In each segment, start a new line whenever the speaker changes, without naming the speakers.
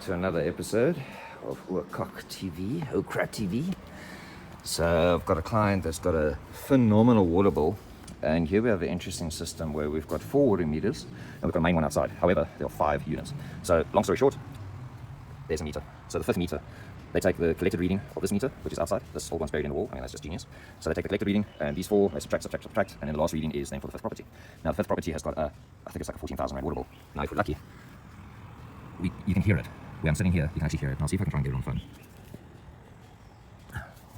back to another episode of Okra TV. So I've got a client that's got a phenomenal water bill, and here we have an interesting system where we've got 4 water meters and we've got a main one outside. However, there are 5 units. So long story short, there's a meter. So the 5th meter, they take the collected reading of this meter, which is outside. This whole one's buried in the wall. I mean, that's just genius. So they take the collected reading, and these 4, they subtract, and then the last reading is then for the 5th property. Now the 5th property has got I think it's like a 14,000 rand water bill. Now if we're lucky, you can hear it. Where I'm sitting here, you can actually hear it. And I'll see if I can try and get it on the phone.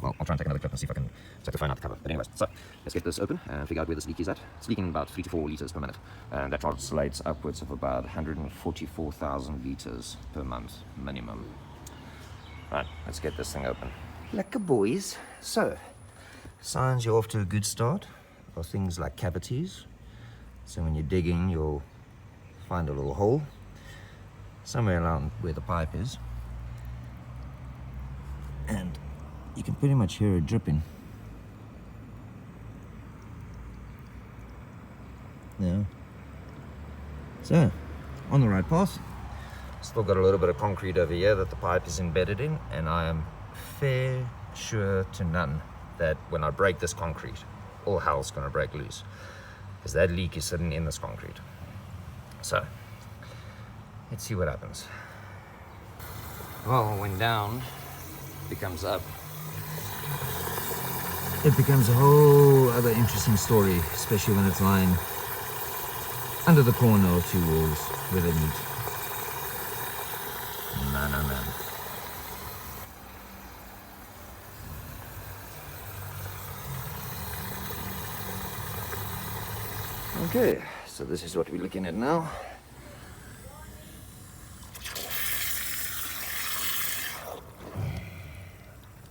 Well, I'll try and take another clip and see if I can take the phone out the cover. But anyways, so let's get this open and figure out where this leak is at. It's leaking about 3 to 4 litres per minute. And that translates upwards of about 144,000 litres per month minimum. Right, let's get this thing open. Lekker boys. So, signs you're off to a good start are things like cavities. So when you're digging, you'll find a little hole somewhere around where the pipe is, and you can pretty much hear it dripping. Yeah. So, on the right path. Still got a little bit of concrete over here that the pipe is embedded in, and I am fair sure to none that when I break this concrete, all hell's gonna break loose, because that leak is sitting in this concrete. So, let's see what happens. Well, when down becomes up, it becomes a whole other interesting story, especially when it's lying under the corner of 2 walls where they meet. Man. Okay, so this is what we're looking at now.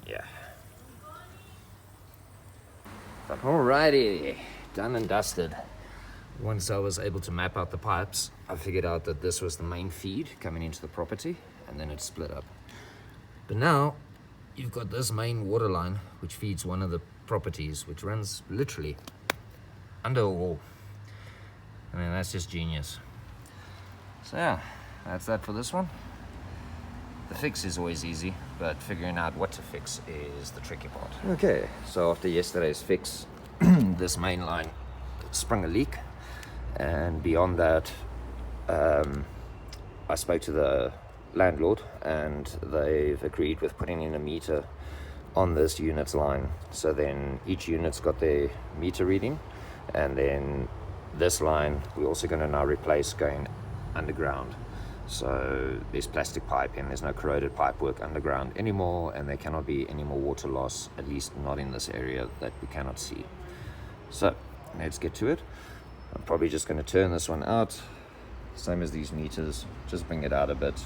Yeah. Alrighty, done and dusted. Once I was able to map out the pipes, I figured out that this was the main feed coming into the property, and then it split up. But now, you've got this main water line, which feeds one of the properties, which runs literally under a wall. I mean, that's just genius. So yeah, that's that for this one. The fix is always easy, but figuring out what to fix is the tricky part. Okay, so after yesterday's fix, this main line sprung a leak, and beyond that, I spoke to the landlord, and they've agreed with putting in a meter on this unit's line. So then each unit's got their meter reading, and then this line we're also going to now replace going underground. So there's plastic piping, there's no corroded pipework underground anymore, and there cannot be any more water loss, at least not in this area that we cannot see. So let's get to it. I'm probably just going to turn this one out, same as these meters, just bring it out a bit,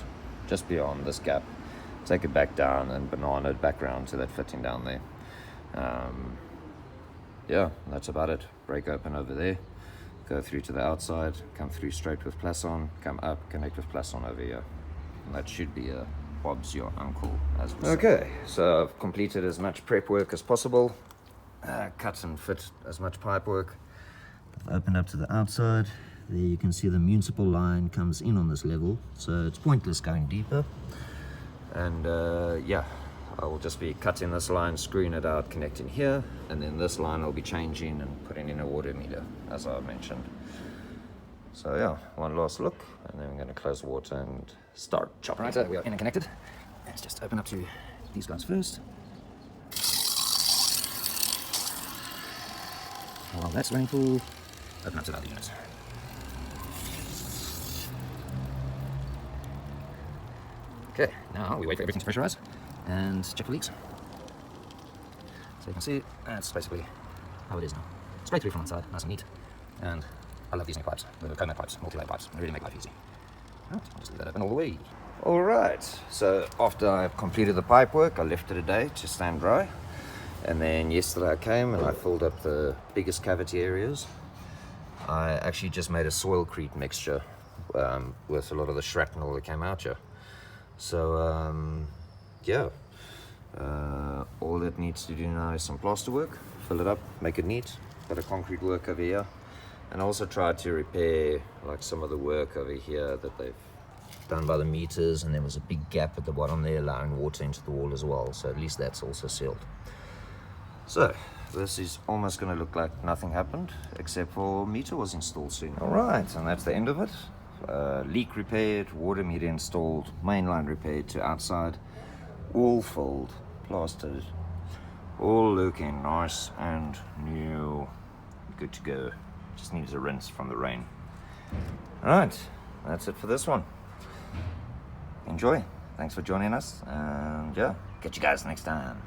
just beyond this gap, take it back down and banana it back round to that fitting down there. Yeah, that's about it. Break open over there, go through to the outside, come through straight with Plasson, come up, connect with Plasson over here. And that should be a Bob's your uncle, as we say. Okay, so I've completed as much prep work as possible, cut and fit as much pipe work. I've opened up to the outside. There you can see the municipal line comes in on this level, so it's pointless going deeper. And yeah, I will just be cutting this line, screwing it out, connecting here, and then this line I'll be changing and putting in a water meter, as I mentioned. So yeah, one last look, and then I'm going to close the water and start chopping. Right, so we are in and connected. Let's just open up to these guys first. While that's running full, open up to the other units. Okay, now we wait for everything to pressurize and check for leaks. So you can see that's basically how it is now. Straight through from one side, nice and neat. And I love these new pipes, the Comet pipes, multi-layer pipes. They really make life easy. Right, I'll just leave that open all the way. Alright, so after I've completed the pipe work, I left it a day to stand dry. And then yesterday I came and I filled up the biggest cavity areas. I actually just made a soilcrete mixture with a lot of the shrapnel that came out here. So yeah, all it needs to do now is some plaster work, fill it up, make it neat, bit of concrete work over here, and also try to repair like some of the work over here that they've down by the meters, and there was a big gap at the bottom there allowing water into the wall as well, so at least that's also sealed. So this is almost going to look like nothing happened except for meter was installed soon. All right, and that's the end of it. Leak repaired, water meter installed, main line repaired to outside, all filled, plastered, all looking nice and new, good to go. Just needs a rinse from the rain. All right, that's it for this one. Enjoy. Thanks for joining us, and yeah, catch you guys next time.